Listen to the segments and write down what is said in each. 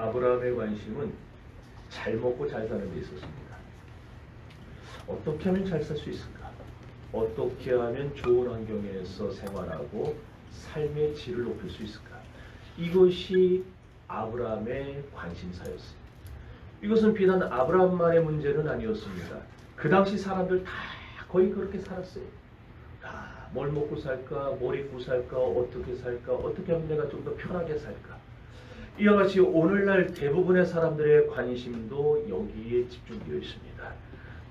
아브라함의 관심은 잘 먹고 잘 사는 데 있었습니다. 어떻게 하면 잘 살 수 있을까? 어떻게 하면 좋은 환경에서 생활하고 삶의 질을 높일 수 있을까? 이것이 아브라함의 관심사였습니다. 이것은 비단 아브라함만의 문제는 아니었습니다. 그 당시 사람들 다 거의 그렇게 살았어요. 다 뭘 먹고 살까, 뭘 입고 살까, 어떻게 살까, 어떻게 하면 내가 좀 더 편하게 살까. 이와 같이 오늘날 대부분의 사람들의 관심도 여기에 집중되어 있습니다.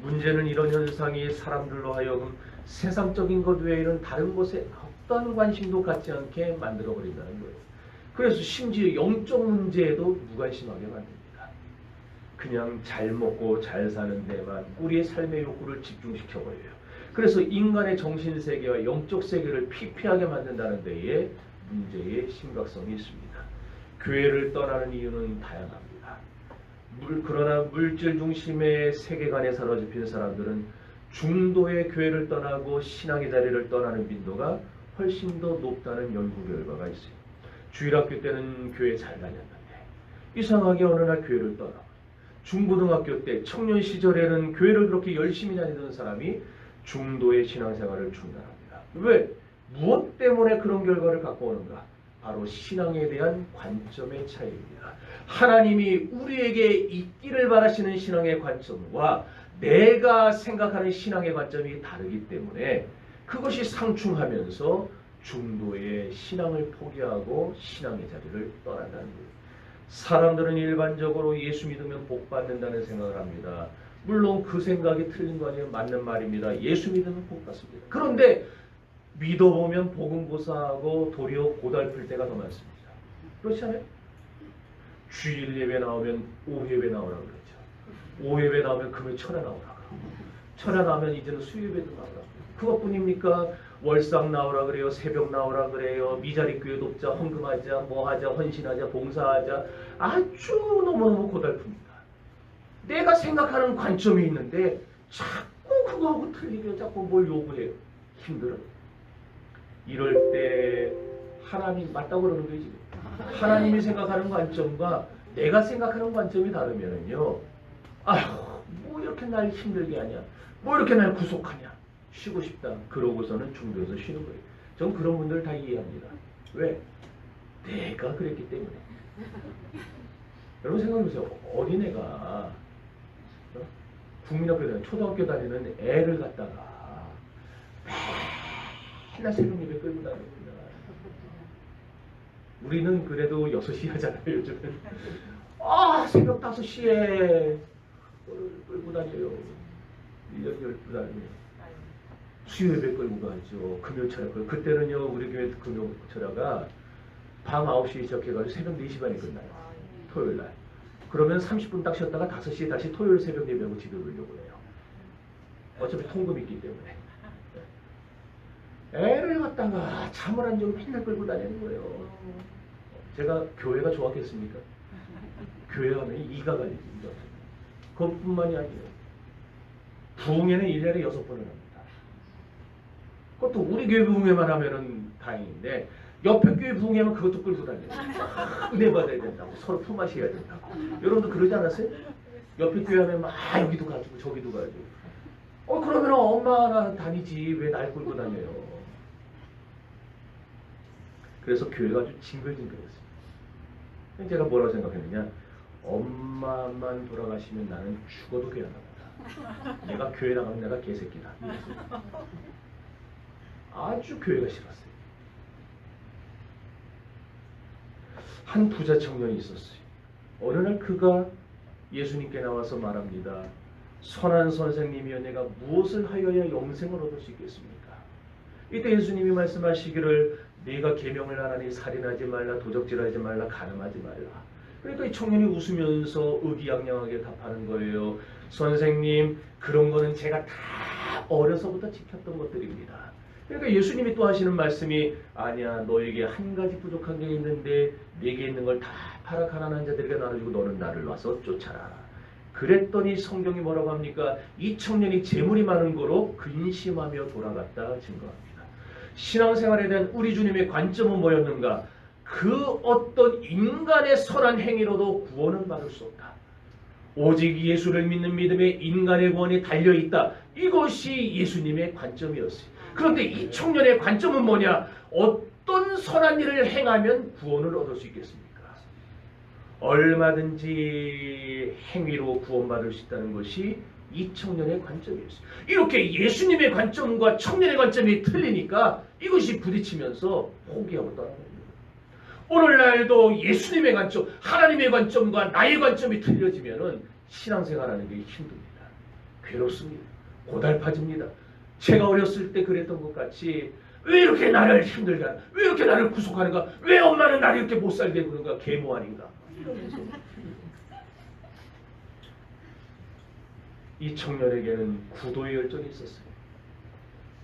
문제는 이런 현상이 사람들로 하여금 세상적인 것 외에는 다른 것에 어떠한 관심도 갖지 않게 만들어버린다는 거예요. 그래서 심지어 영적 문제에도 무관심하게 만듭니다. 그냥 잘 먹고 잘 사는 데만 우리의 삶의 욕구를 집중시켜버려요. 그래서 인간의 정신세계와 영적 세계를 피폐하게 만든다는 데에 문제의 심각성이 있습니다. 교회를 떠나는 이유는 다양합니다. 그러나 물질 중심의 세계관에 사로잡힌 사람들은 중도의 교회를 떠나고 신앙의 자리를 떠나는 빈도가 훨씬 더 높다는 연구 결과가 있어요. 주일학교 때는 교회 잘 다녔는데 이상하게 어느 날 교회를 떠나 중고등학교 때 청년 시절에는 교회를 그렇게 열심히 다니던 사람이 중도의 신앙생활을 중단합니다. 왜? 무엇 때문에 그런 결과를 갖고 오는가? 바로 신앙에 대한 관점의 차이입니다. 하나님이 우리에게 있기를 바라시는 신앙의 관점과 내가 생각하는 신앙의 관점이 다르기 때문에 그것이 상충하면서 중도의 신앙을 포기하고 신앙의 자리를 떠난다는 거예요. 사람들은 일반적으로 예수 믿으면 복 받는다는 생각을 합니다. 물론 그 생각이 틀린 거 아니에요. 맞는 말입니다. 예수 믿으면 복 받습니다. 그런데 믿어보면 복음 고사하고 도리어 고달플 때가 더 많습니다. 그렇지 않아요? 주일 예배 나오면 5예배 나오라고 그러죠. 5예배 나오면 금요일 철야 나오라고. 철야 나오면 이제는 수요예배도 나오라고. 그것뿐입니까? 월상 나오라 그래요. 새벽 나오라 그래요. 미자리 교회 돕자, 헌금하자, 뭐하자, 헌신하자, 봉사하자. 아주 너무너무 고달픕니다. 내가 생각하는 관점이 있는데 자꾸 그거하고 틀리게 자꾸 뭘 요구해요. 힘들어요. 이럴 때 하나님 맞다고 그러는 거지. 하나님이 생각하는 관점과 내가 생각하는 관점이 다르면은요. 아휴, 뭐 이렇게 날 힘들게 하냐. 뭐 이렇게 날 구속하냐. 쉬고 싶다. 그러고서는 중도에서 쉬는 거예요. 전 그런 분들 다 이해합니다. 왜? 내가 그랬기 때문에. 여러분 생각해보세요. 어린애가 국민학교 다니는 초등학교 다니는 애를 갖다가 맨날 새벽 예배 끌고 다닙니다. 우리는 그래도 6시 하잖아요. 요즘은. 새벽 5시에 끌고 다녀요. 1년 12달이요. 수요예배 끌고 가죠. 금요철야 끌고. 그때는요 우리 교회 금요철야가 밤 9시에 시작해가지고 새벽 4시 반에 끝나요. 토요일날. 그러면 30분 딱 쉬었다가 5시에 다시 토요일 새벽 예배하고 집에 오려고 해요. 어차피 통금이 있기 때문에. 애를 갖다가 잠을 안 자고 맨날 끌고 다니는 거예요. 제가 교회가 좋았겠습니까? 교회 하면 이가 갈리지. 그것뿐만이 아니에요. 부흥회는 1년에 6번을 합니다. 그것도 우리 교회 부흥회만 하면은 다행인데 옆에 교회 부흥회면 그것도 끌고 다녀요. 은혜 받아야 된다고. 서로 품앗이해야 된다고. 여러분도 그러지 않았어요? 옆에 교회 하면 막 여기도 가지고 저기도 가지고. 그러면 엄마나 다니지 왜 날 끌고 다녀요. 그래서 교회가 아주 징글징글했어요. 제가 뭐라고 생각했느냐. 엄마만 돌아가시면 나는 죽어도 교회 안 나간다. 내가 교회 나가면 내가 개새끼다. 이랬어요. 아주 교회가 싫었어요. 한 부자 청년이 있었어요. 어느 날 그가 예수님께 나와서 말합니다. 선한 선생님이여 내가 무엇을 하여야 영생을 얻을 수 있겠습니까? 이때 예수님이 말씀하시기를 네가 계명을 하나니 살인하지 말라, 도적질하지 말라, 간음하지 말라. 그러니까 이 청년이 웃으면서 의기양양하게 답하는 거예요. 선생님 그런 거는 제가 다 어려서부터 지켰던 것들입니다. 그러니까 예수님이 또 하시는 말씀이 아니야 너에게 한 가지 부족한 게 있는데 네게 있는 걸 다 팔아 가난한 자들에게 나눠주고 너는 나를 와서 쫓아라. 그랬더니 성경이 뭐라고 합니까? 이 청년이 재물이 많은 거로 근심하며 돌아갔다 증거합니다. 신앙생활에 대한 우리 주님의 관점은 뭐였는가? 그 어떤 인간의 선한 행위로도 구원은 받을 수 없다. 오직 예수를 믿는 믿음에 인간의 구원이 달려있다. 이것이 예수님의 관점이었어요. 그런데 이 청년의 관점은 뭐냐? 어떤 선한 일을 행하면 구원을 얻을 수 있겠습니까? 얼마든지 행위로 구원받을 수 있다는 것이 이 청년의 관점이었어요. 이렇게 예수님의 관점과 청년의 관점이 틀리니까 이것이 부딪히면서 포기하고 떠나는 오늘날도 예수님의 관점, 하나님의 관점과 나의 관점이 틀려지면은 신앙생활하는 게 힘듭니다. 괴롭습니다. 고달파집니다. 제가 어렸을 때 그랬던 것 같이 왜 이렇게 나를 힘들게 하나? 왜 이렇게 나를 구속하는가? 왜 엄마는 나를 이렇게 못 살게 구는가? 계모 아닌가? 이 청년에게는 구도의 열정이 있었어요.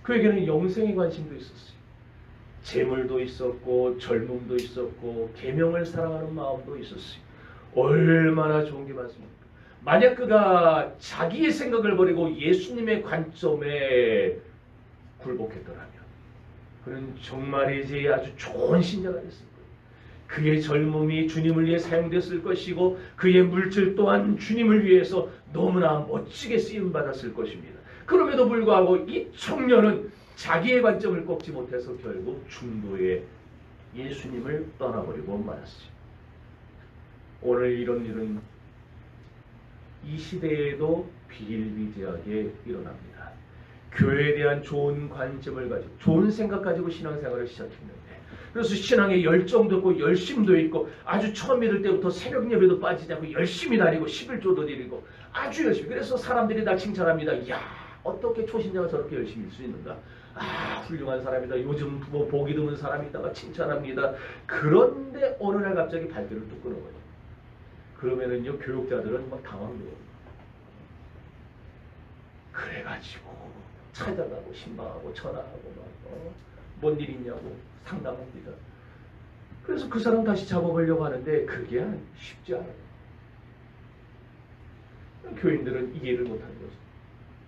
그에게는 영생의 관심도 있었어요. 재물도 있었고 젊음도 있었고 계명을 사랑하는 마음도 있었어요. 얼마나 좋은 게 많습니까? 만약 그가 자기의 생각을 버리고 예수님의 관점에 굴복했더라면 그는 정말이지 아주 좋은 신자가 됐을 거예요. 그의 젊음이 주님을 위해 사용됐을 것이고 그의 물질 또한 주님을 위해서 너무나 멋지게 쓰임받았을 것입니다. 그럼에도 불구하고 이 청년은 자기의 관점을 꺾지 못해서 결국 중도에 예수님을 떠나버리고 말았어요. 오늘 이런 일은 이 시대에도 비일비재하게 일어납니다. 교회에 대한 좋은 관점을 가지고 좋은 생각 가지고 신앙생활을 시작했는데 그래서 신앙에 열정도 있고 열심도 있고 아주 처음 믿을 때부터 새벽 예배도 빠지지 않고 열심히 다니고 11조도 드리고 아주 열심히 그래서 사람들이 다 칭찬합니다. 이야 어떻게 초신자가 저렇게 열심히 할 수 있는가? 아 훌륭한 사람이다. 요즘 뭐 보기 드문 사람이다가 칭찬합니다. 그런데 어느 날 갑자기 발길을 뚝 끊어버려요. 그러면은요 교육자들은 막 당황해요. 그래가지고 찾아가고 신방하고 전화하고 막 뭔 일 있냐고 상담합니다. 그래서 그 사람 다시 잡아보려고 하는데 그게 쉽지 않아요. 교인들은 이해를 못하는 거죠.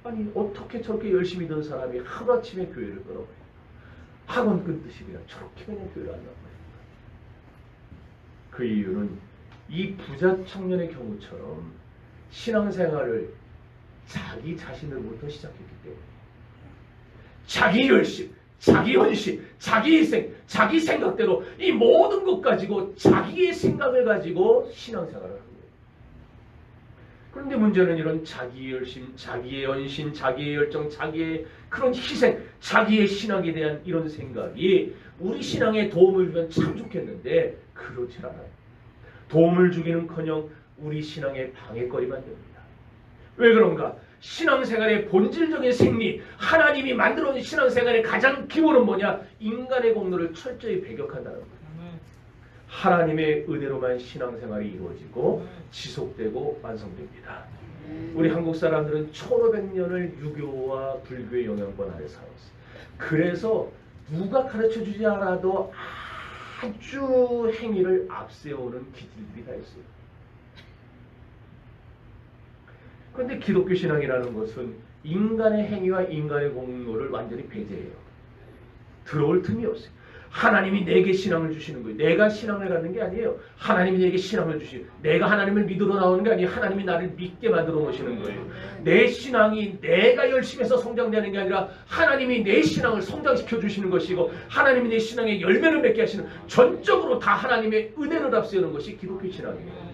아니 어떻게 저렇게 열심히 든 사람이 하루아침에 교회를 끊어버려요. 학원 끊듯이 그냥 저렇게 그냥 교회를 안 나와버립니다. 그 이유는 이 부자 청년의 경우처럼 신앙생활을 자기 자신으로부터 시작했기 때문에 자기 열심, 자기 헌신, 자기 희생, 자기 생각대로 이 모든 것 가지고 자기의 생각을 가지고 신앙생활을 합니다. 그런데 문제는 이런 자기의 열심, 자기의 헌신, 자기의 열정, 자기의 그런 희생, 자기의 신앙에 대한 이런 생각이 우리 신앙에 도움을 주면 참 좋겠는데 그렇지 않아요. 도움을 주기는커녕 우리 신앙의 방해거리만 됩니다. 왜 그런가? 신앙생활의 본질적인 생리, 하나님이 만들어놓은 신앙생활의 가장 기본은 뭐냐? 인간의 공로를 철저히 배격한다는 거예요. 하나님의 은혜로만 신앙생활이 이루어지고 지속되고 완성됩니다. 우리 한국 사람들은 1500년을 유교와 불교의 영향권 아래 살았어요. 그래서 누가 가르쳐주지 않아도 아주 행위를 앞세우는 기질들이 다 있어요. 그런데 기독교 신앙이라는 것은 인간의 행위와 인간의 공로를 완전히 배제해요. 들어올 틈이 없어요. 하나님이 내게 신앙을 주시는 거예요. 내가 신앙을 갖는 게 아니에요. 하나님이 내게 신앙을 주시고 내가 하나님을 믿으러 나오는 게 아니에요. 하나님이 나를 믿게 만들어 놓으시는 거예요. 내 신앙이 내가 열심히 해서 성장되는 게 아니라 하나님이 내 신앙을 성장시켜 주시는 것이고 하나님이 내 신앙에 열매를 맺게 하시는 전적으로 다 하나님의 은혜를 앞세우는 것이 기독교 신앙이에요.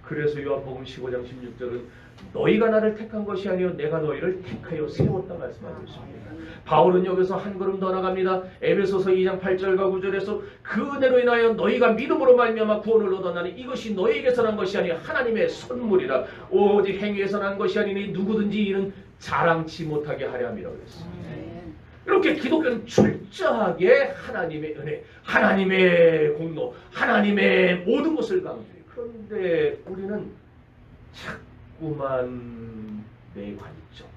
그래서 요한복음 15장 16절은 너희가 나를 택한 것이 아니요 내가 너희를 택하여 세웠다 말씀하고 있습니다. 바울은 여기서 한 걸음 더 나갑니다. 에베소서 2장 8절과 9절에서 그 은혜로 인하여 너희가 믿음으로 말미암아 구원을 얻었나니 이것이 너희에게서 난 것이 아니 하나님의 선물이라. 오직 행위에서 난 것이 아니니 누구든지 이는 자랑치 못하게 하려 함이라고 했습니다. 이렇게 기독교는 철저하게 하나님의 은혜, 하나님의 공로, 하나님의 모든 것을 강조해요. 그런데 우리는 자꾸만 내 관점,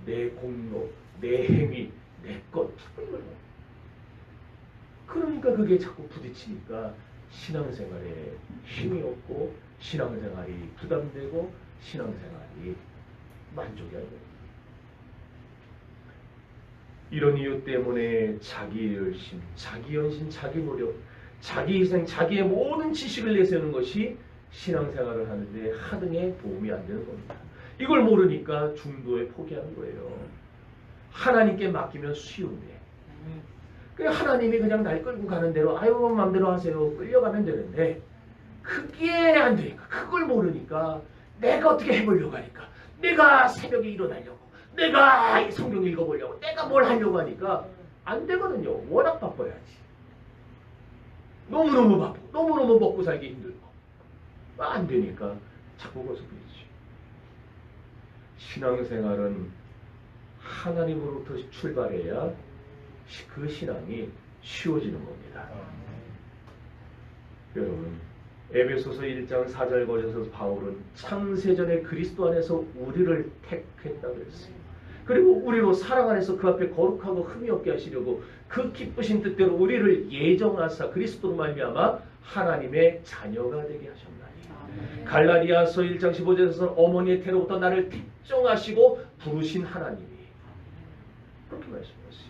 내 공로, 내 행위, 내 것 자꾸 이걸 봐요. 그러니까 그게 자꾸 부딪히니까 신앙생활에 힘이 없고 신앙생활이 부담되고 신앙생활이 만족이 안 돼요. 이런 이유 때문에 자기 열심, 자기 연신, 자기 노력, 자기 희생, 자기의 모든 지식을 내세우는 것이 신앙생활을 하는데 하등에 도움이 안 되는 겁니다. 이걸 모르니까 중도에 포기하는 거예요. 하나님께 맡기면 쉬운데 하나님이 그냥 날 끌고 가는 대로 아유 마음대로 하세요 끌려가면 되는데 그게 안 되니까 그걸 모르니까 내가 어떻게 해보려고 하니까 내가 새벽에 일어나려고 내가 성경 읽어보려고 내가 뭘 하려고 하니까 안 되거든요. 워낙 바빠야지. 너무너무 바쁘고 너무너무 먹고 살기 힘들고 안 되니까 자꾸 거기서 부딪히죠. 신앙생활은 하나님으로부터 출발해야 그 신앙이 쉬워지는 겁니다. 여러분 에베소서 1장 4절 거기서 바울은 창세전에 그리스도 안에서 우리를 택했다고 했어요. 그리고 우리로 사랑 안에서 그 앞에 거룩하고 흠이 없게 하시려고 그 기쁘신 뜻대로 우리를 예정하사 그리스도로 말미암아 하나님의 자녀가 되게 하셨나니. 갈라디아서 1장 15절에서는 어머니의 태로부터 나를 택정하시고 부르신 하나님이 그렇게 말씀하셨어요.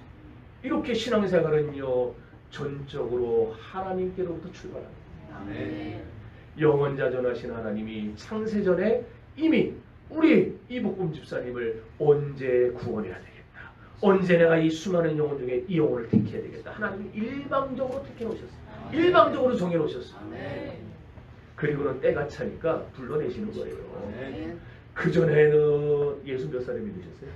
이렇게 신앙생활은요 전적으로 하나님께로부터 출발합니다. 아멘. 영원자존하신 하나님이 창세전에 이미 우리 이복금 집사님을 언제 구원해야 되겠다. 언제 내가 이 수많은 영혼 중에 이 영혼을 택해야 되겠다. 하나님이 일방적으로 택해 놓으셨어요. 일방적으로 정해 놓으셨어요. 그리고는 때가 차니까 불러내시는 거예요. 그 전에는 예수 몇 살에 믿으셨어요?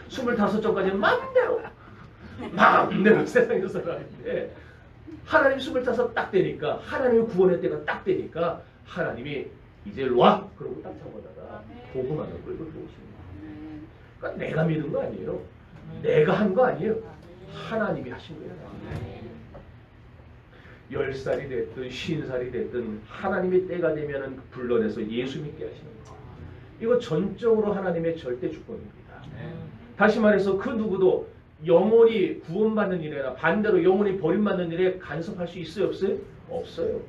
25 전까지는 마음대로 세상에서 살았는데 하나님 25 딱 되니까 하나님의 구원의 때가 딱 되니까 하나님이 이제 와 그러고 딱 잡아다가 복음 안을 끌고 들어오시는 거예요. 그러니까 내가 믿은 거 아니에요. 내가 한 거 아니에요. 하나님이 하신 거예요. 10살이 됐든 50살이 됐든 하나님의 때가 되면 불러내서 예수 믿게 하시는 거예요. 이거 전적으로 하나님의 절대 주권입니다. 다시 말해서 그 누구도 영혼이 구원받는 일이나 반대로 영혼이 버림받는 일에 간섭할 수 있어요? 없어요? 없어요.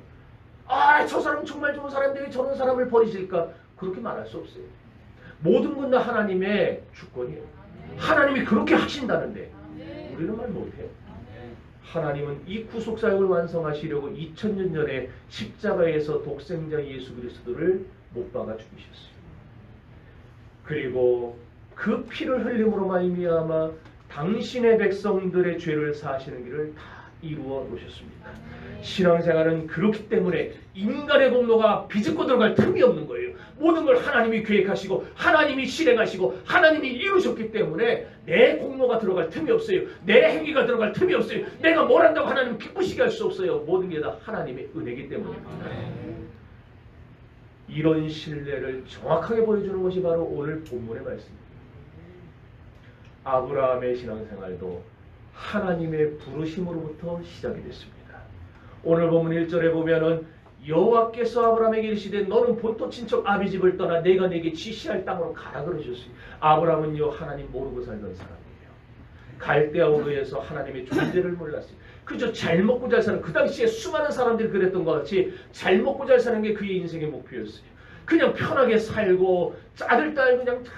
아, 저 사람 정말 좋은 사람인데 왜 저런 사람을 버리실까? 그렇게 말할 수 없어요. 모든 건 다 하나님의 주권이에요. 하나님이 그렇게 하신다는데 우리는 말 못해요. 하나님은 이 구속사역을 완성하시려고 2000년 전에 십자가에서 독생자 예수 그리스도를 못 박아 죽이셨어요. 그리고 그 피를 흘림으로 말미암아 당신의 백성들의 죄를 사하시는 길을 다 이루어 놓으셨습니다. 신앙생활은 그렇기 때문에 인간의 공로가 비집고 들어갈 틈이 없는 거예요. 모든 걸 하나님이 계획하시고 하나님이 실행하시고 하나님이 이루셨기 때문에 내 공로가 들어갈 틈이 없어요. 내 행위가 들어갈 틈이 없어요. 내가 뭘 한다고 하나님 기쁘시게 할 수 없어요. 모든 게 다 하나님의 은혜이기 때문입니다. 이런 신뢰를 정확하게 보여주는 것이 바로 오늘 본문의 말씀입니다. 아브라함의 신앙생활도 하나님의 부르심으로부터 시작이 됐습니다. 오늘 본문 1절에 보면은 여호와께서 아브라함에게 이르시되 너는 본토 친척 아비 집을 떠나 내가 네게 지시할 땅으로 가라 그러셨어요. 아브라함은요 하나님 모르고 살던 사람이에요. 갈대아 우르에서 하나님의 존재를 몰랐어요. 그저 잘 먹고 잘 사는 그 당시에 수많은 사람들이 그랬던 것 같이 잘 먹고 잘 사는 게 그의 인생의 목표였어요. 그냥 편하게 살고 아들 딸 그냥 다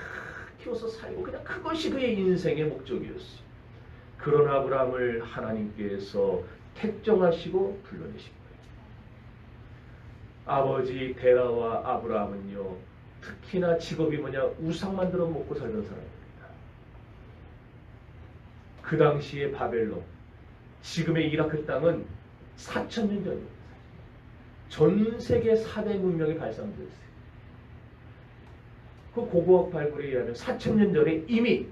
키워서 살고 그냥 그것이 그의 인생의 목적이었어요. 그런 아브라함을 하나님께서 택정하시고 불러내신 거예요. 아버지 데라와 아브라함은요 특히나 직업이 뭐냐 우상 만들어 먹고 살던 사람입니다. 그 당시의 바벨론 지금의 이라크 땅은 4000년 전입니다. 전 세계 4대 문명이 발상되었어요. 그 고고학 발굴에 의하면 4000년 전에 이미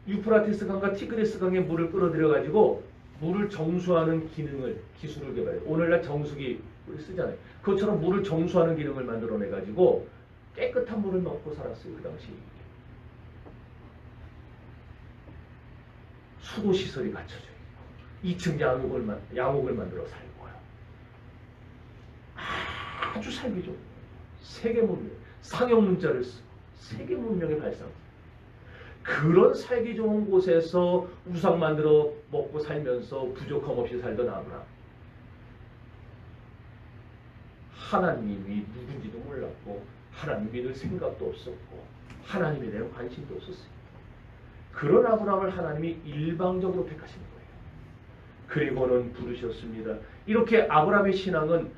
유프라테스 강과 티그리스 강에 물을 끌어들여 가지고 물을 정수하는 기술을 개발해요. 오늘날 정수기 우리 쓰잖아요. 그것처럼 물을 정수하는 기능을 만들어내 가지고 깨끗한 물을 먹고 살았어요. 그 당시 수도 시설이 갖춰져 있고 2층 양옥을 만들어 살고요. 아주 살기 좋은 세계 문명, 상형 문자를 쓰고 세계 문명의 발상. 그런 살기 좋은 곳에서 우상 만들어 먹고 살면서 부족함 없이 살던 아브라함. 하나님이 누군지도 몰랐고 하나님 믿을 생각도 없었고 하나님에 대한 관심도 없었어요. 그런 아브라함을 하나님이 일방적으로 택하신 거예요. 그리고는 부르셨습니다. 이렇게 아브라함의 신앙은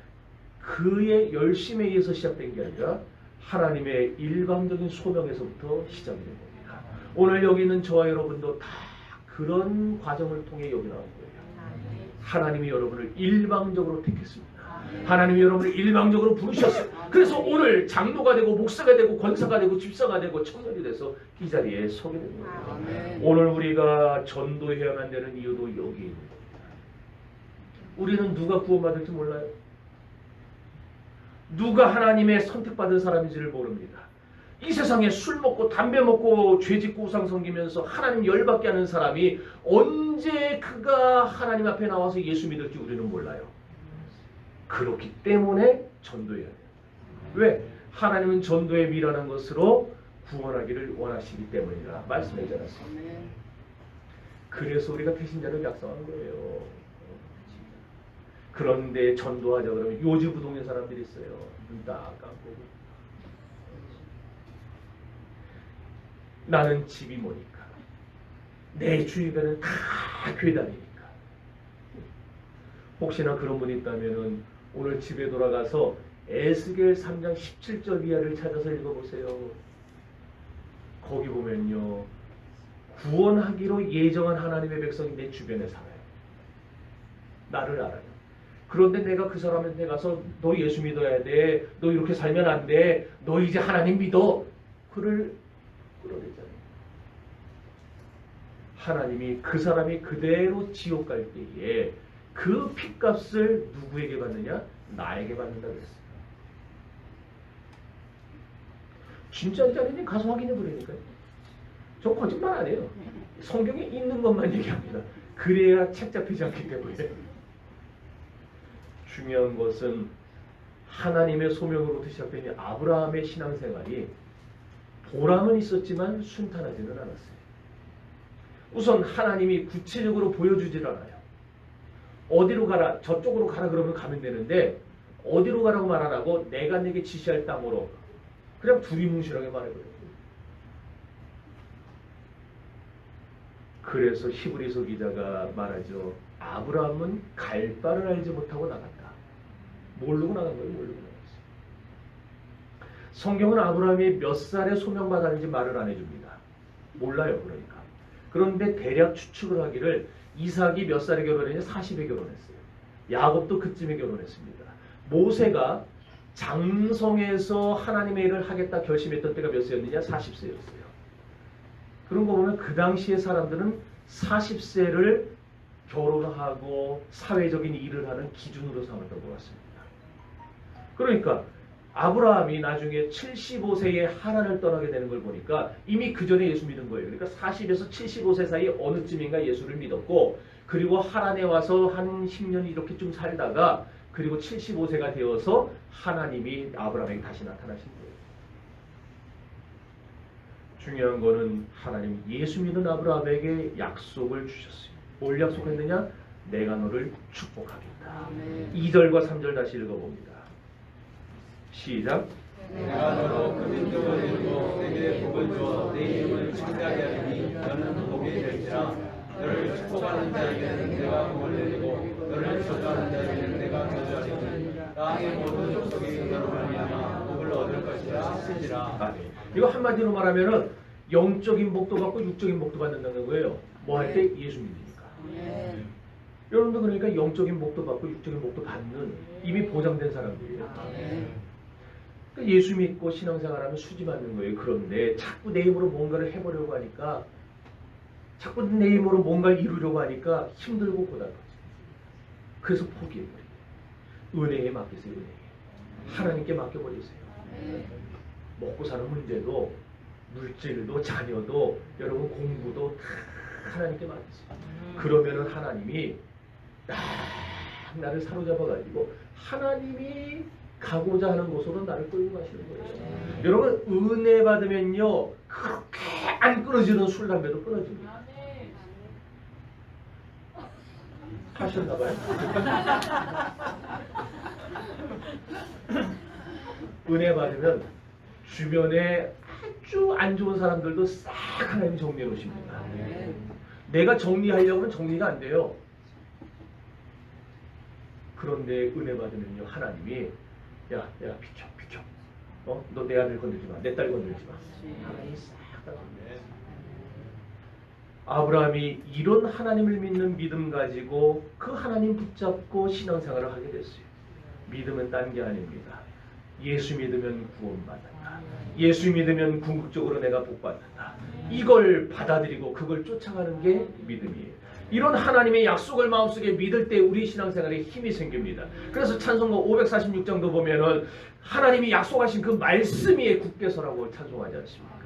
그의 열심에 의해서 시작된 게 아니라 하나님의 일방적인 소명에서부터 시작이 된 겁니다. 오늘 여기 있는 저와 여러분도 다 그런 과정을 통해 여기 나온 거예요. 하나님이 여러분을 일방적으로 택했습니다. 하나님이 여러분을 일방적으로 부르셨어요. 그래서 오늘 장로가 되고 목사가 되고 권사가 되고 집사가 되고 청년이 돼서 이 자리에 서게 된 거예요. 오늘 우리가 전도해야만 되는 이유도 여기 있는 겁니다. 우리는 누가 구원받을지 몰라요. 누가 하나님의 선택받은 사람인지를 모릅니다. 이 세상에 술 먹고 담배 먹고 죄 짓고 우상 섬기면서 하나님 열받게 하는 사람이 언제 그가 하나님 앞에 나와서 예수 믿을지 우리는 몰라요. 그렇기 때문에 전도해야 돼요. 왜? 하나님은 전도에 미련한 것으로 구원하기를 원하시기 때문이라 말씀하지 않았습니다. 그래서 우리가 배신자를 약속한 거예요. 그런데 전도하자 그러면 요지부동의 사람들이 있어요. 눈 딱 감고 나는 집이 뭐니까 내 주위에는 다 교회 다니니까. 혹시나 그런 분이 있다면 오늘 집에 돌아가서 에스겔 3장 17절 이하를 찾아서 읽어보세요. 거기 보면요, 구원하기로 예정한 하나님의 백성이 내 주변에 살아요. 나를 알아요. 그런데 내가 그 사람한테 가서 너 예수 믿어야 돼, 너 이렇게 살면 안 돼, 너 이제 하나님 믿어, 그를 끌어내잖아요. 하나님이 그 사람이 그대로 지옥 갈 때에 그 핏값을 누구에게 받느냐? 나에게 받는다 그랬어요. 진짜인지 아닌지 가서 확인해 보라니까요. 저 거짓말 안 해요. 성경에 있는 것만 얘기합니다. 그래야 책 잡히지 않기 때문에. 중요한 것은 하나님의 소명으로부터 시작된 이 아브라함의 신앙생활이 보람은 있었지만 순탄하지는 않았어요. 우선 하나님이 구체적으로 보여주질 않아요. 어디로 가라, 저쪽으로 가라 그러면 가면 되는데 어디로 가라고 말 안 하고 내가 내게 지시할 땅으로 그냥 두리뭉실하게 말해버려요. 그래서 히브리서 기자가 말하죠. 아브라함은 갈 바를 알지 못하고 나갔다. 모르고 나간 거예요. 모르고 나갔어요. 성경은 아브라함이 몇 살에 소명받았는지 말을 안 해줍니다. 몰라요. 그러니까. 그런데 대략 추측을 하기를 이삭이 몇 살에 결혼했냐? 40에 결혼했어요. 야곱도 그쯤에 결혼했습니다. 모세가 장성에서 하나님의 일을 하겠다 결심했던 때가 몇 세였느냐? 40세였어요. 그런 거 보면 그 당시의 사람들은 40세를 결혼하고 사회적인 일을 하는 기준으로 삼았던 것 같습니다. 그러니까 아브라함이 나중에 75세에 하란을 떠나게 되는 걸 보니까 이미 그 전에 예수 믿은 거예요. 그러니까 40에서 75세 사이 어느쯤인가 예수를 믿었고, 그리고 하란에 와서 한 10년 이렇게 좀 살다가 그리고 75세가 되어서 하나님이 아브라함에게 다시 나타나신 거예요. 중요한 거는 하나님 예수 믿은 아브라함에게 약속을 주셨어요. 뭘 약속했느냐? 내가 너를 축복하겠다. 2절과 3절 다시 읽어봅니다. 시작. 내가 너로 그 민족을 이루고 내게 복을 주어 내 이름을 창대하게 하리니 너는 복이 될지라. 너를 축복하는 자에게는 내가 복을 내리고 너를 저주하는 자에게는 내가 저주하리니 땅의 모든 족속이 너로 말미암아 복을 얻을 것이라 하시니라. 아멘. 이거 한마디로 말하면은 영적인 복도 받고 육적인 복도 받는다는 거예요. 뭐 할 때? 예수 믿으니까. 여러분도 그러니까 영적인 복도 받고 육적인 복도 받는 이미 보장된 사람들이에요. 그러니까 예수 믿고 신앙생활하면 수지 받는 거예요. 그런데 자꾸 내 힘으로 뭔가를 해보려고 하니까, 자꾸 내 힘으로 뭔가를 이루려고 하니까 힘들고 고달퍼져요. 그래서 포기해버려요. 은혜에 맡기세요. 은혜에. 하나님께 맡겨버리세요. 먹고 사는 문제도, 물질도, 자녀도, 여러분 공부도 다 하나님께 맡기세요. 그러면은 하나님이 딱 나를 사로잡아가지고 하나님이 가고자 하는 곳으로 나를 끌고 가시는 거예요. 여러분 은혜 받으면요 그렇게 안 끊어지는 술, 담배도 끊어집니다. 하셨나봐요? 은혜 받으면 주변에 아주 안 좋은 사람들도 싹 하나님이 정리해 놓으십니다. 내가 정리하려고 하면 정리가 안 돼요. 그런데 은혜 받으면요, 하나님이 야 비켜. 너 내 아들 건들지 마. 내 딸 건들지 마. 하나님이 싹 다 정리해. 아브라함이 이런 하나님을 믿는 믿음 가지고 그 하나님 붙잡고 신앙생활을 하게 됐어요. 믿음은 딴 게 아닙니다. 예수 믿으면 구원받는다. 예수 믿으면 궁극적으로 내가 복받는다. 이걸 받아들이고 그걸 쫓아가는 게 믿음이에요. 이런 하나님의 약속을 마음속에 믿을 때 우리 신앙생활에 힘이 생깁니다. 그래서 찬송가 546장도 보면은 하나님이 약속하신 그 말씀 위에 굳게 서라고 찬송하지 않습니까?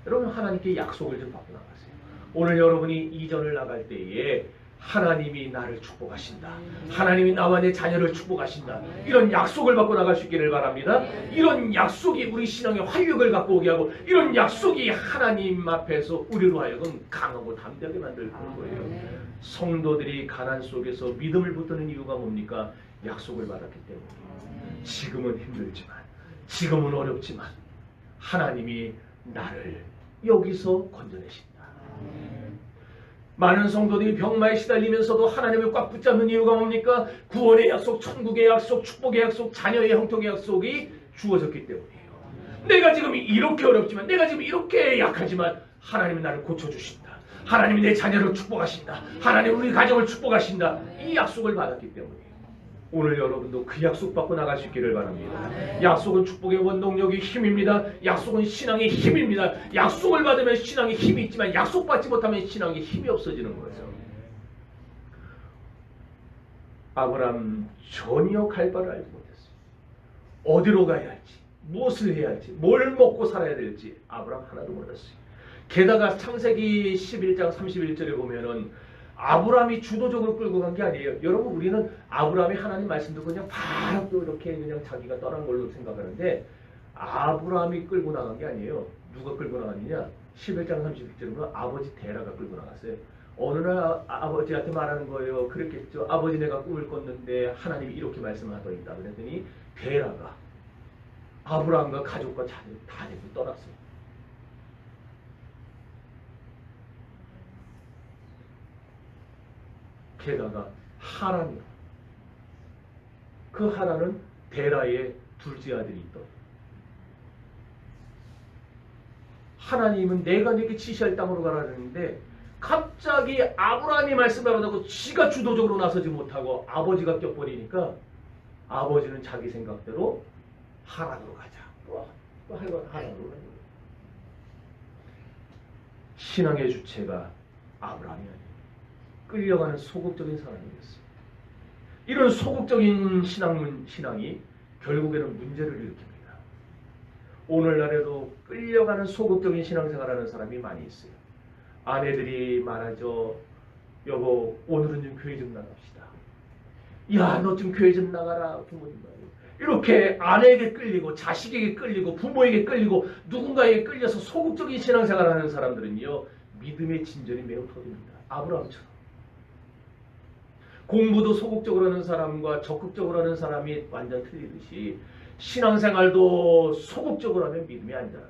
여러분, 하나님께 약속을 좀 받고 나가세요. 오늘 여러분이 이전을 나갈 때에 하나님이 나를 축복하신다. 하나님이 나와 내 자녀를 축복하신다. 이런 약속을 받고 나갈 수 있기를 바랍니다. 이런 약속이 우리 신앙의 활력을 갖고 오게 하고, 이런 약속이 하나님 앞에서 우리로 하여금 강하고 담대하게 만들 거예요. 성도들이 가난 속에서 믿음을 붙드는 이유가 뭡니까? 약속을 받았기 때문이에요. 지금은 힘들지만, 지금은 어렵지만 하나님이 나를 여기서 건져내신다. 많은 성도들이 병마에 시달리면서도 하나님을 꽉 붙잡는 이유가 뭡니까? 구원의 약속, 천국의 약속, 축복의 약속, 자녀의 형통의 약속이 주어졌기 때문이에요. 내가 지금 이렇게 어렵지만, 내가 지금 이렇게 약하지만 하나님이 나를 고쳐주신다. 하나님이 내 자녀를 축복하신다. 하나님이 우리 가정을 축복하신다. 이 약속을 받았기 때문이에요. 오늘 여러분도 그 약속 받고 나갈 수 있기를 바랍니다. 약속은 축복의 원동력이 힘입니다. 약속은 신앙의 힘입니다. 약속을 받으면 신앙에 힘이 있지만 약속 받지 못하면 신앙에 힘이 없어지는 거죠. 아브라함 전혀 갈 바를 알지 못했어요. 어디로 가야 할지, 무엇을 해야 할지, 뭘 먹고 살아야 될지 아브라함 하나도 몰랐어요. 게다가 창세기 11장 31절에 보면은 아브라함이 주도적으로 끌고 간 게 아니에요. 여러분, 우리는 아브라함이 하나님 말씀 듣고 그냥 바로 또 이렇게 그냥 자기가 떠난 걸로 생각하는데, 아브라함이 끌고 나간 게 아니에요. 누가 끌고 나갔느냐? 11장 31절에 보면 아버지 데라가 끌고 나갔어요. 어느 날 아버지한테 말하는 거예요. 그랬겠죠. 아버지, 내가 꿈을 꿨는데 하나님이 이렇게 말씀하더이다. 그랬더니 데라가 아브라함과 가족과 자녀 다 데리고 떠났어요. 게다가 하란이요. 그 하란은 데라의 둘째 아들이 있던. 하나님은 내가 네게 지시할 땅으로 가라는데 갑자기 아브라함이 말씀을 받고 지가 주도적으로 나서지 못하고 아버지가 껴버리니까 아버지는 자기 생각대로 하란으로 가자. 하란으로 가자. 신앙의 주체가 아브라함이 아니에요. 끌려가는 소극적인 사람이었어요. 이런 소극적인 신앙이 결국에는 문제를 일으킵니다. 오늘날에도 끌려가는 소극적인 신앙생활하는 사람이 많이 있어요. 아내들이 말하죠. 여보, 오늘은 좀 교회 좀 나갑시다. 야, 너 좀 교회 좀 나가라. 부모님 말이에요. 이렇게 아내에게 끌리고 자식에게 끌리고 부모에게 끌리고 누군가에게 끌려서 소극적인 신앙생활하는 사람들은요, 믿음의 진전이 매우 더딥니다. 아브라함처럼. 공부도 소극적으로 하는 사람과 적극적으로 하는 사람이 완전 틀리듯이 신앙생활도 소극적으로 하면 믿음이 안 자라요.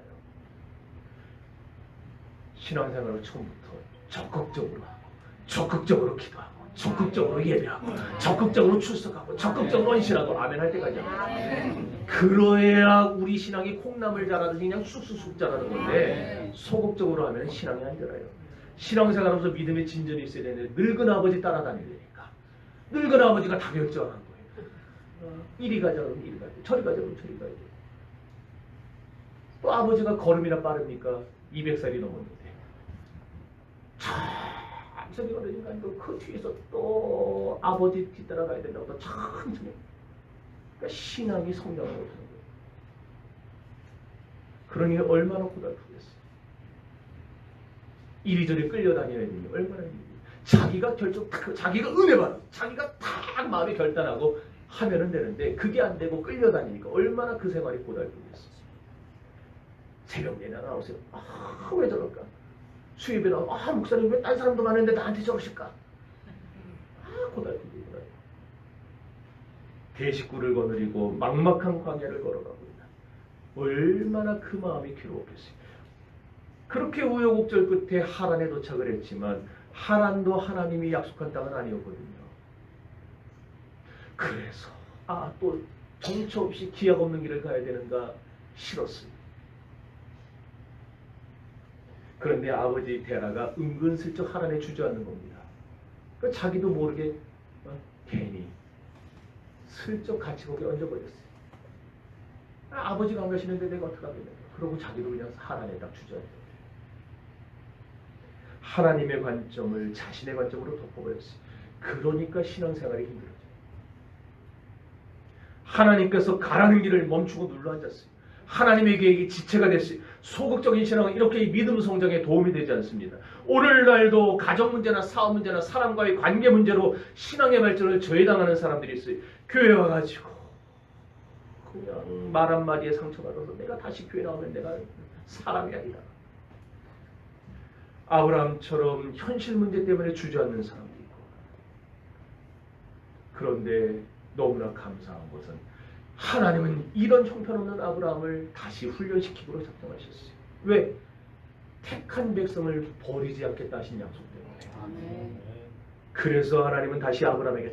신앙생활을 처음부터 적극적으로 하고, 적극적으로 기도하고, 적극적으로 예배하고, 적극적으로 출석하고, 적극적으로 헌신하고, 아멘 할 때까지 합니다. 그러해야 우리 신앙이 콩나물 자라듯이 그냥 쑥쑥쑥 자라는 건데, 소극적으로 하면 신앙이 안 자라요. 신앙생활하면서 믿음의 진전이 있어야 되는데 늙은 아버지 따라다니려니까 늙은 아버지가 다 결정하는 거예요. 이리 가자 그러면 이리 가야 돼. 저리 가자 그러면 저리 가야 돼. 또 아버지가 걸음이나 빠릅니까? 200살이 넘었는데 천천히 걸으니까 그 뒤에서 또 아버지 뒤따라가야 된다고 또 천천히. 그러니까 신앙이 성장을 못하는 거예요. 그러니 얼마나 고달프겠어요. 이리저리 끌려다니는 일이 얼마나 힘들어요. 자기가 자기가 은혜 받아, 자기가 딱 마음에 결단하고 하면은 되는데 그게 안 되고 끌려다니니까 얼마나 그 생활이 고달프겠어요. 새벽 내내 나오세요. 왜 저럴까? 수입에 나오고 목사님 왜 딴 사람도 많은데 나한테 저러실까? 고달프구나. 대식구를 거느리고 막막한 광야를 걸어가고 있다. 얼마나 그 마음이 괴로웠겠어요. 그렇게 우여곡절 끝에 하란에 도착을 했지만 하란도 하나님이 약속한 땅은 아니었거든요. 그래서 또 정처 없이 기약 없는 길을 가야 되는가 싫었어요. 그런데 아버지 데라가 은근슬쩍 하란에 주저앉는 겁니다. 그러니까 자기도 모르게 괜히 슬쩍 같이 거기 얹어버렸어요. 아버지가 안 가시는데 내가 어떻게 하겠냐. 그러고 자기도 그냥 하란에 딱 주저앉아요. 하나님의 관점을 자신의 관점으로 덮어버렸어요. 그러니까 신앙생활이 힘들어져요. 하나님께서 가라는 길을 멈추고 눌러앉았어요. 하나님의 계획이 지체가 됐어요. 소극적인 신앙은 이렇게 믿음 성장에 도움이 되지 않습니다. 오늘날도 가정 문제나 사업 문제나 사람과의 관계 문제로 신앙의 발전을 저해당하는 사람들이 있어요. 교회 와가지고 그냥 말 한마디에 상처받아서 내가 다시 교회 나오면 내가 사람이 아니다. 아브라함처럼 현실 문제 때문에 주저앉는 사람도 있고. 그런데 너무나 감사한 것은 하나님은 이런 형편없는 아브라함을 다시 훈련시키기로 작정하셨어요. 왜? 택한 백성을 버리지 않겠다 하신 약속 때문에. 그래서 하나님은 다시 아브라함에게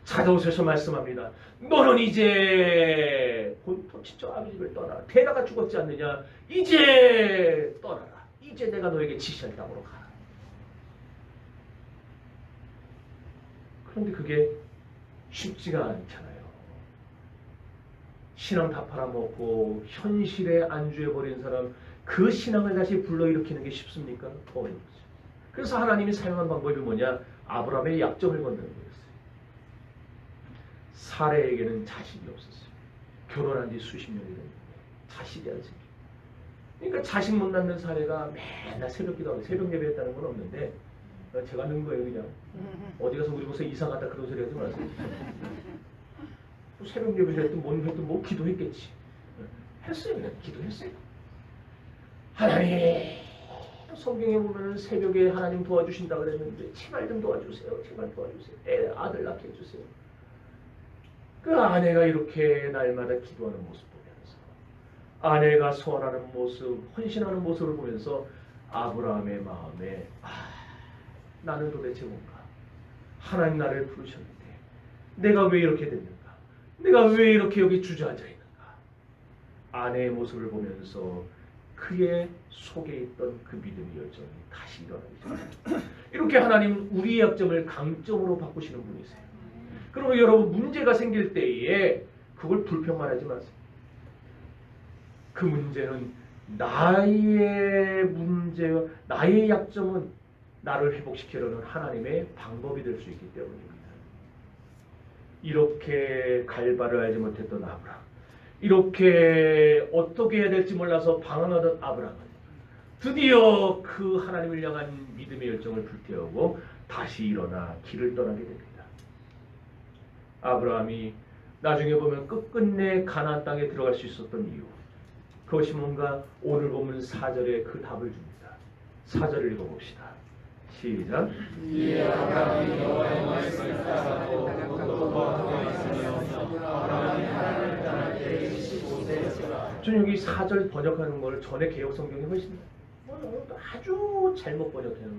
찾아오셔서 말씀합니다. 너는 이제 본토 친척 아비 집을 떠나라. 데라가 죽었지 않느냐. 이제 떠나라. 이제 내가 너에게 지시할 땅으로 가라. 그런데 그게 쉽지가 않잖아요. 신앙 다 팔아먹고 현실에 안주해버린 사람, 그 신앙을 다시 불러일으키는 게 쉽습니까? 어렵죠. 그래서 하나님이 사용한 방법이 뭐냐? 아브라함의 약점을 건드는 거였어요. 사레에게는 자식이 없었어요. 결혼한 지 수십 년이 됐는데 자식이 아직. 그러니까 자식 못 낳는 사례가 맨날 새벽 기도하고 새벽 예배했다는 건 없는데 제가 넣은 거예요. 그냥 어디 가서 우리 곳에 이사 갔다 그런 소리 하지 마세요. 새벽 예배를 했든 뭔 했든 뭐 기도했겠지. 했어요. 그냥 기도했어요. 하나님, 성경에 보면 새벽에 하나님 도와주신다 그랬는데 제발 좀 도와주세요. 제발 도와주세요. 아들 낳게 해주세요. 그 아내가 이렇게 날마다 기도하는 모습 보면서, 아내가 소원하는 모습, 헌신하는 모습을 보면서 아브라함의 마음에 나는 도대체 뭔가 하나님 나를 부르셨는데 내가 왜 이렇게 됐는가? 내가 왜 이렇게 여기 주저앉아 있는가? 아내의 모습을 보면서 그의 속에 있던 그 믿음의 열정이 다시 일어나기 시작합니다. 이렇게 하나님은 우리의 약점을 강점으로 바꾸시는 분이세요. 그러면 여러분 문제가 생길 때에 그걸 불평만 하지 마세요. 그 문제는 나의 문제와 나의 약점은 나를 회복시키려는 하나님의 방법이 될 수 있기 때문입니다. 이렇게 갈바를 알지 못했던 아브라함, 이렇게 어떻게 해야 될지 몰라서 방황하던 아브라함은 드디어 그 하나님을 향한 믿음의 열정을 불태우고 다시 일어나 길을 떠나게 됩니다. 아브라함이 나중에 보면 끝끝내 가나안 땅에 들어갈 수 있었던 이유, 그것이 뭔가 오늘 보면 4절에 그 답을 줍니다. 4절을 읽어봅시다. 시작. 이에 아브라함이 여호와의 말씀을 따라가고 롯과 함께 있으며 아브라함이 하나님을 떠날 때 75세였더라. 저는 여기 4절 번역하는 걸 전에 개혁 성경이 훨씬 아주 잘못 번역해요.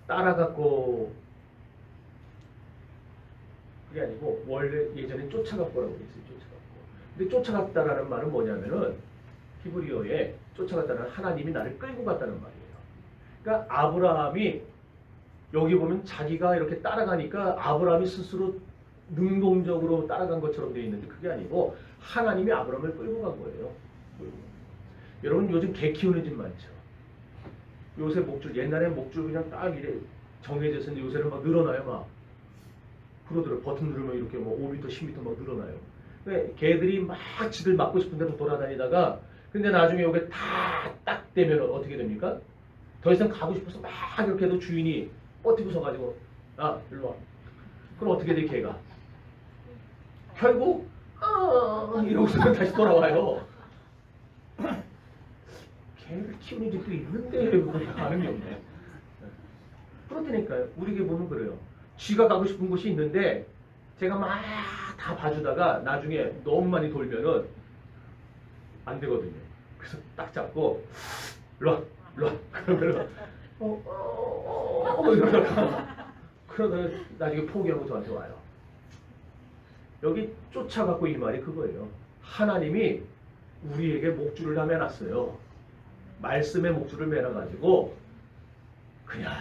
따라갔고 그게 아니고 원래 예전에 쫓아갔고라고 했어요. 쫓아갔고. 근데 쫓아갔다라는 말은 뭐냐면은 히브리어에 쫓아갔다는 하나님이 나를 끌고 갔다는 말이에요. 그러니까 아브라함이 여기 보면 자기가 이렇게 따라가니까 아브라함이 스스로 능동적으로 따라간 것처럼 되어 있는데 그게 아니고 하나님이 아브라함을 끌고 간 거예요. 여러분 요즘 개 키우는 집 많죠. 요새 목줄, 옛날에 목줄 그냥 딱 이래 정해져 있었는데 요새는 막 늘어나요. 막 그러더라고요. 버튼 누르면 이렇게 뭐 5m, 10m 막 늘어나요. 그러니까 개들이 막 지들 맞고 싶은 대로 돌아다니다가 근데 나중에 여기 다 딱 되면 어떻게 됩니까? 더 이상 가고 싶어서 막 이렇게 해도 주인이 버티고 서가지고 일로 와. 그럼 어떻게 돼 개가? 결국 이러고서 다시 돌아와요. 개를 키우는 집도 있는데 왜 가는 게 없네. 그렇다니까요. 우리 개 보면 그래요. 쥐가 가고 싶은 곳이 있는데 제가 막 다 봐주다가 나중에 너무 많이 돌면은 안 되거든요. 그래서 딱 잡고 일로와 일로와 그러면 그러다가 나중에 포기하고 저한테 와요. 여기 쫓아갖고 이 말이 그거예요. 하나님이 우리에게 목줄을 다 매놨어요. 말씀에 목줄을 매놔가지고 그냥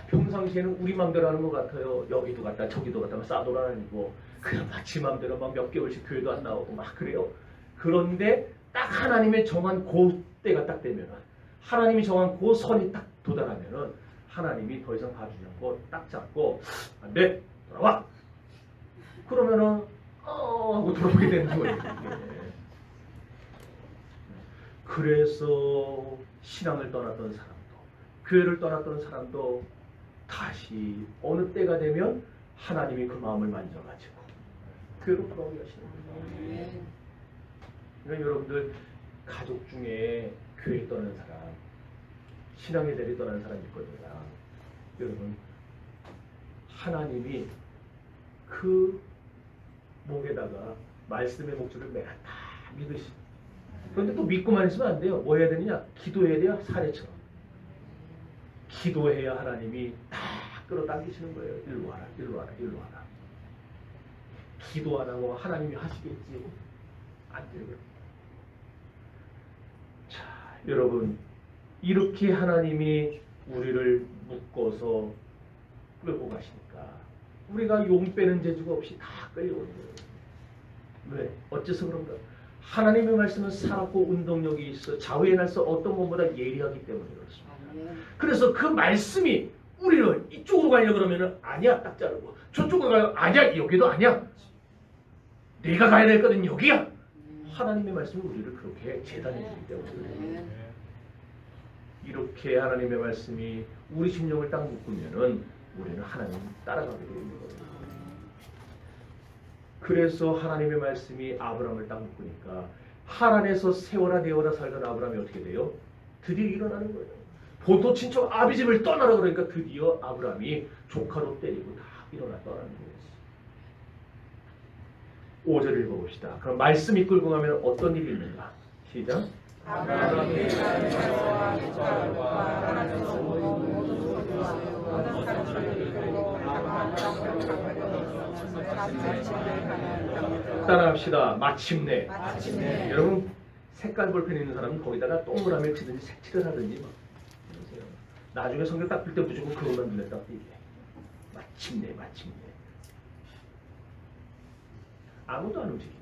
평상시에는 우리 맘대로 하는 것 같아요. 여기도 갔다 저기도 갔다 막 싸돌아다니고 그냥 마치 맘대로 막 몇 개월씩 교회도 안 나오고 막 그래요. 그런데 딱 하나님의 정한 그 때가 딱 되면은, 하나님이 정한 그 선이 딱 도달하면은 하나님이 더 이상 봐주지 않고 딱 잡고 안 돼, 돌아와. 그러면은 하고 돌아오게 되는 거예요. 이게. 그래서 신앙을 떠났던 사람도, 교회를 떠났던 사람도 다시 어느 때가 되면 하나님이 그 마음을 만져가지고 교회로 돌아오게 하시는 거예요. 그러니까 여러분들 가족 중에 교회 떠난 사람, 신앙의 자리 떠난 사람이 있거든요. 여러분, 하나님이 그 목에다가 말씀의 목줄을 매놨다 믿으시. 그런데 또 믿고만 있으면 안 돼요. 뭐 해야 되느냐? 기도해야 돼요. 사례처럼. 기도해야 하나님이 다 끌어당기시는 거예요. 일로 와라, 일로 와라, 일로 와라. 기도 안 하고 하나님이 하시겠지? 안 돼요. 자, 여러분, 이렇게 하나님이 우리를 묶어서 끌고 가시니까 우리가 용 빼는 재주가 없이 다 끌려오는 거예요. 왜? 어째서 그런가? 하나님의 말씀은 살았고 운동력이 있어 좌우의 날서 어떤 것보다 예리하기 때문에 그렇습니다. 그래서 그 말씀이 우리를 이쪽으로 가려고 그러면 아니야, 딱 자르고, 저쪽으로 가요, 아니야, 여기도 아니야, 내가 가야 될 거는 여기야. 하나님의 말씀이 우리를 그렇게 재단해 주기 때문에 그래요. 이렇게 하나님의 말씀이 우리 심령을 딱 묶으면은 우리는 하나님 따라가게 되는 거예요. 그래서 하나님의 말씀이 아브라함을 딱 묶으니까 하란에서 세월아 네월아 살던 아브라함이 어떻게 돼요? 드디어 일어나는 거예요. 본토 친척 아비집을 떠나라 그러니까 드디어 아브라함이 조카로 때리고 다 일어나 떠나는 거예요. 5절 읽어봅시다. 그럼 말씀이 끌고 가면 어떤 일이 있는가? 시작. 아브라함이 따라합시다. 마침내. 여러분 색깔 볼펜 있는 사람은 거기다가 동그라미 치든지 색칠을 하든지 막 이러세요. 나중에 성경 딱 필 때 무조건 그것만 눈에 딱 띄게. 마침내, 마침내. 아무도 안 움직이네.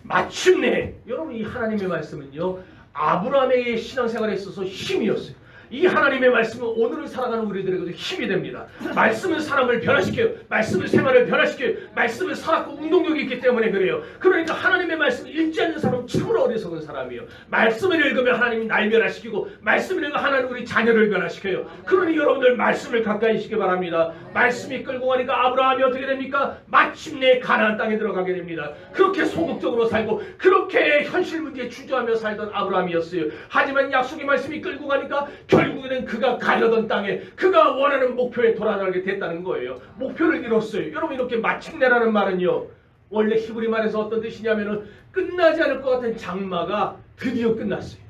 마침내. 여러분, 이 하나님의 말씀은요, 아브라함의 신앙생활에 있어서 힘이었어요. 이 하나님의 말씀은 오늘을 살아가는 우리들에게도 힘이 됩니다. 말씀은 사람을 변화시켜요. 말씀은 생활을 변화시켜요. 말씀은 살았고 운동력이 있기 때문에 그래요. 그러니까 하나님의 말씀을 읽지 않는 사람은 참으로 어리석은 사람이에요. 말씀을 읽으면 하나님이 날 변화시키고, 말씀을 읽으면 하나님 우리 자녀를 변화시켜요. 그러니 여러분들 말씀을 가까이 하시기 바랍니다. 말씀이 끌고 가니까 아브라함이 어떻게 됩니까? 마침내 가나안 땅에 들어가게 됩니다. 그렇게 소극적으로 살고 그렇게 현실 문제에 주저하며 살던 아브라함이었어요. 하지만 약속의 말씀이 끌고 가니까 결국에는 그가 가려던 땅에, 그가 원하는 목표에 돌아가게 됐다는 거예요. 목표를 이뤘어요. 여러분, 이렇게 마침내라는 말은요, 원래 히브리 말에서 어떤 뜻이냐면은 끝나지 않을 것 같은 장마가 드디어 끝났어요.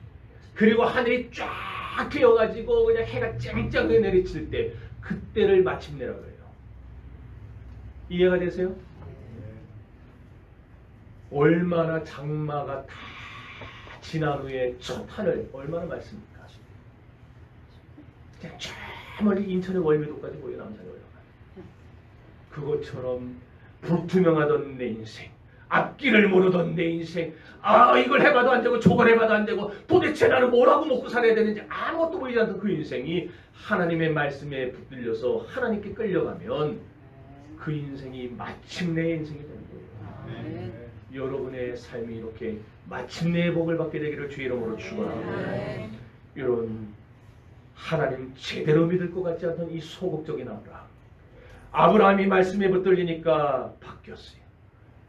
그리고 하늘이 쫙 트여가지고 그냥 해가 쨍쨍하게 내리칠 때, 그때를 마침내라고 해요. 이해가 되세요? 얼마나 장마가 다 지난 후에 첫 하늘 얼마나 맑습니까? 그냥 저 멀리 인천의 월미도까지 보여, 남산에 올라가요. 그것처럼 불투명하던 내 인생, 앞길을 모르던 내 인생, 이걸 해봐도 안 되고 저걸 해봐도 안 되고 도대체 나는 뭐라고 먹고 살아야 되는지 아무것도 보이지 않던 그 인생이 하나님의 말씀에 붙들려서 하나님께 끌려가면 그 인생이 마침내 인생이 되는 거예요. 여러분의 삶이 이렇게 마침내의 복을 받게 되기를 주의 이름으로 축원합니다. 이런 하나님 제대로 믿을 것 같지 않던 이 소극적인 아브라함이 말씀에 붙들리니까 바뀌었어요.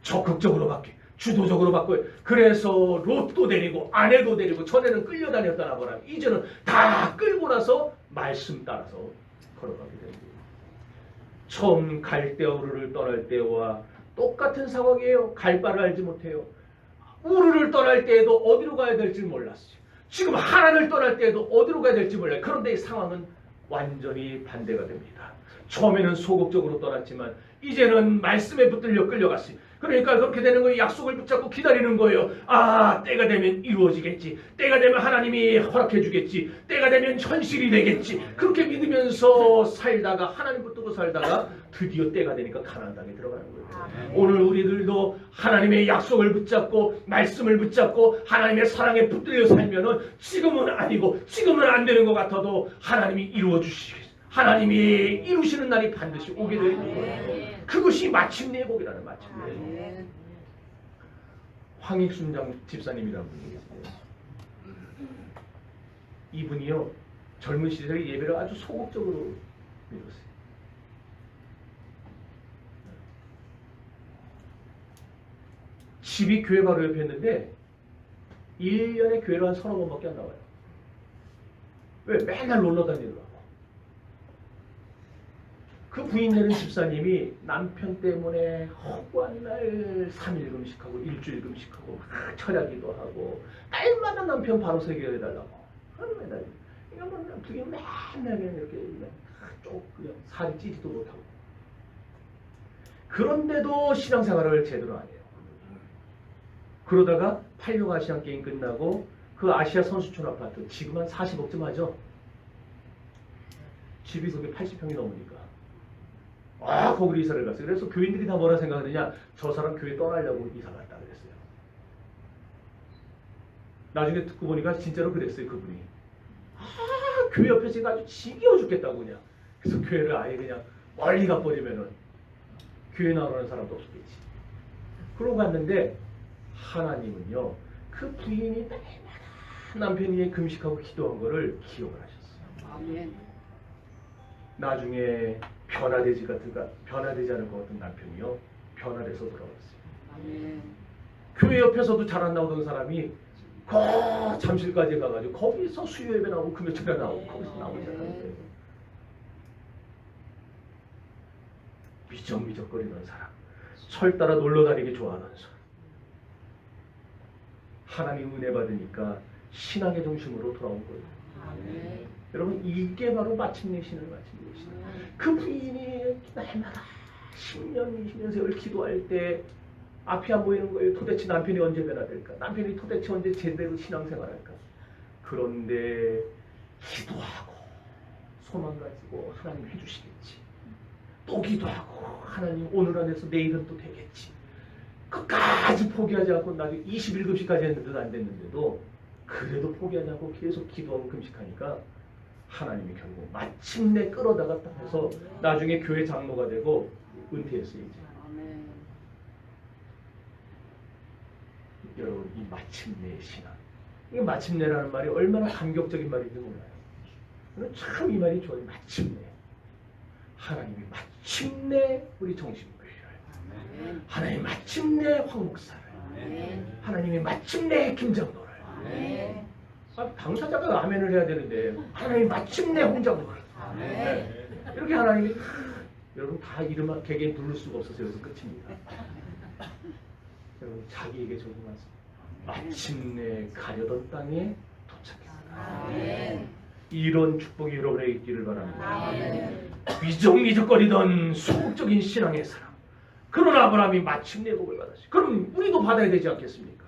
적극적으로 바뀌어요. 주도적으로 바꿔요. 그래서 롯도 데리고 아내도 데리고, 전에는 끌려다녔던 아브라함, 이제는 다 끌고 나서 말씀 따라서 걸어가게 됩니다. 처음 갈대아 우르를 떠날 때와 똑같은 상황이에요. 갈 바를 알지 못해요. 우르를 떠날 때에도 어디로 가야 될지 몰랐어요. 지금 하란을 떠날 때에도 어디로 가야 될지 몰라요. 그런데 이 상황은 완전히 반대가 됩니다. 처음에는 소극적으로 떠났지만 이제는 말씀에 붙들려 끌려갔어요. 그러니까 그렇게 되는 거예요. 약속을 붙잡고 기다리는 거예요. 아, 때가 되면 이루어지겠지. 때가 되면 하나님이 허락해 주겠지. 때가 되면 현실이 되겠지. 그렇게 믿으면서 살다가 하나님 붙들고 살다가 드디어 때가 되니까 가나안 땅에 들어가는 거예요. 오늘 우리들도 하나님의 약속을 붙잡고 말씀을 붙잡고 하나님의 사랑에 붙들려 살면은 지금은 아니고 지금은 안 되는 것 같아도 하나님이 이루어 주시겠어요. 하나님이 이루시는 날이 반드시 오게 되는 거예요. 그것이 마침내 복이라는 마침내. 황익순 집사님이라는 분이 계세요. 이분이요 젊은 시절에 예배를 아주 소극적으로 믿었어요. 집이 교회 바로 옆에 있는데 1년에 교회를 한 30번밖에 안 나와요. 왜? 맨날 놀러 다니더라고. 그 부인 되는 집사님이 남편 때문에 허구한 날 3일 금식하고 일주일 금식하고 철야기도 하고 날마다 남편 바로 세게 해달라고 매달 이거 뭐 부인 맨날 이렇게 쪽 그냥 살이 찌지도 못하고 그런데도 신앙생활을 제대로 안 해요. 그러다가 86 아시안 게임 끝나고 그 아시아 선수촌 아파트 지금 한 40억쯤 하죠. 집이 그게 80평이 넘으니까 거기로 이사를 갔어요. 그래서 교인들이 다 뭐라 생각하느냐, 저 사람 교회 떠나려고 이사 갔다 그랬어요. 나중에 듣고 보니까 진짜로 그랬어요. 그분이 교회 옆에 제가 아주 지겨워 죽겠다고 그냥. 그래서 교회를 아예 그냥 멀리 가버리면은 교회 나오는 사람도 없겠지. 그러고 갔는데 하나님은요 그 부인이 날마다 남편이 금식하고 기도한 거를 기억을 하셨어요. 아멘. 나중에 변화되지 않을 것 같은 남편이요 변화돼서 돌아왔어요. 아멘. 교회 옆에서도 잘 안 나오던 사람이 잠실까지 가가지고 거기서 수요 예배 나오고 금요일에 나오고 거기서 나오지 않았는데 미적미적거리는 사람, 철 따라 놀러 다니기 좋아하는 사람, 하나님 은혜 받으니까 신앙의 중심으로 돌아온 거예요. 아멘. 여러분 이게 바로 마침내 신앙 마침내 신앙. 그 부인이 날마다 10년 20년 세월 기도할 때 앞이 안 보이는 거예요. 도대체 남편이 언제 변화될까? 남편이 도대체 언제 제대로 신앙생활할까? 그런데 기도하고 소망 가지고 하나님 해주시겠지. 또 기도하고 하나님 오늘 안에서 내일은 또 되겠지. 끝까지 포기하지 않고 나중에 21금식까지 했는데도 안 됐는데도 그래도 포기하지 않고 계속 기도하고 금식하니까 하나님이 결국 마침내 끌어다가 딱 해서 나중에 교회 장로가 되고 은퇴했어요. 이제. 아멘. 여러분 이 마침내의 신앙, 이 마침내라는 말이 얼마나 감격적인 말인지 몰라요. 참 이 말이 좋아요. 마침내. 하나님이 마침내 우리 정신교회를, 하나님이 마침내 황 목사를, 하나님이 마침내 김장로를. 당사자가 아멘을 해야 되는데 하나님이 마침내 홍장로를. 네. 이렇게 하나님이 여러분 다 이름 개개인 부를 수가 없어서 여기서 끝입니다. 여러분 자기에게 적용하세요. 마침내 가려던 땅에 도착했습니다. 이런 축복이 여러분에게 있기를 바랍니다. 미적미적거리던 소극적인 신앙의 사람, 그런 아브라함이 마침내 복을 받았어요. 그럼 우리도 받아야 되지 않겠습니까?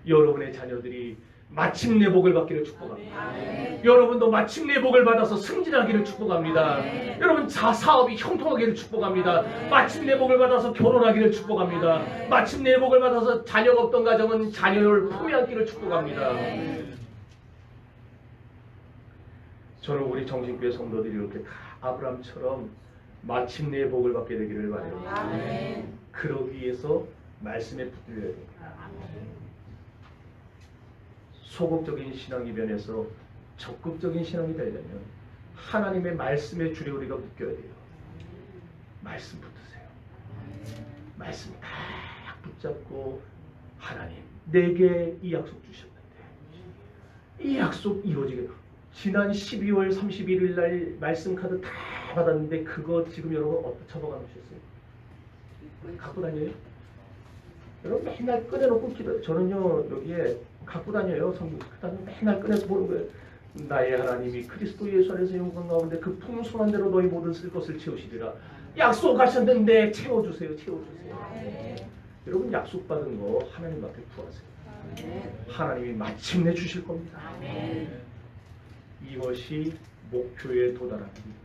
여러분의 자녀들이 마침내 복을 받기를 축복합니다. 여러분도 마침내 복을 받아서 승진하기를 축복합니다. 여러분 사업이 형통하기를 축복합니다. 마침내 복을 받아서 결혼하기를 축복합니다. 마침내 복을 받아서 자녀가 없던 가정은 자녀를 품에 안기를 축복합니다. 저는 우리 정신교회 성도들이 이렇게 다 아브라함처럼 마침내 복을 받게 되기를 바랍니다. 그러기 위해서 말씀에 붙들려야 됩니다. 소극적인 신앙이 변해서 적극적인 신앙이 되려면 하나님의 말씀의 줄에 우리가 묶여야 돼요. 말씀 붙으세요. 말씀 딱 붙잡고 하나님 내게 이 약속 주셨는데 이 약속 이루어지게. 지난 12월 31일 날 말씀 카드 다 받았는데 그거 지금 여러분 어디다 처박아 놓으셨어요? 갖고 다녀요? 여러분 맨날 꺼내놓고 기도. 저는요 여기에 갖고 다녀요. 성경 그다음에 맨날 꺼내서 보는 거예요. 나의 하나님이 그리스도 예수 안에서 영광 가운데 그 풍성한 대로 너희 모든 쓸 것을 채우시리라. 약속하셨는데 채워주세요. 채워주세요. 여러분 약속받은 거 하나님 앞에 구하세요. 하나님이 마침내 주실 겁니다. 이것이 목표에 도달하는 일입니다.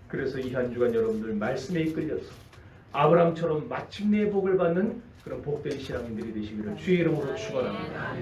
그래서 이 한 주간 여러분들 말씀에 이끌려서 아브라함처럼 마침내 복을 받는 그런 복된 신앙인들이 되시기를 주의 이름으로 축원합니다.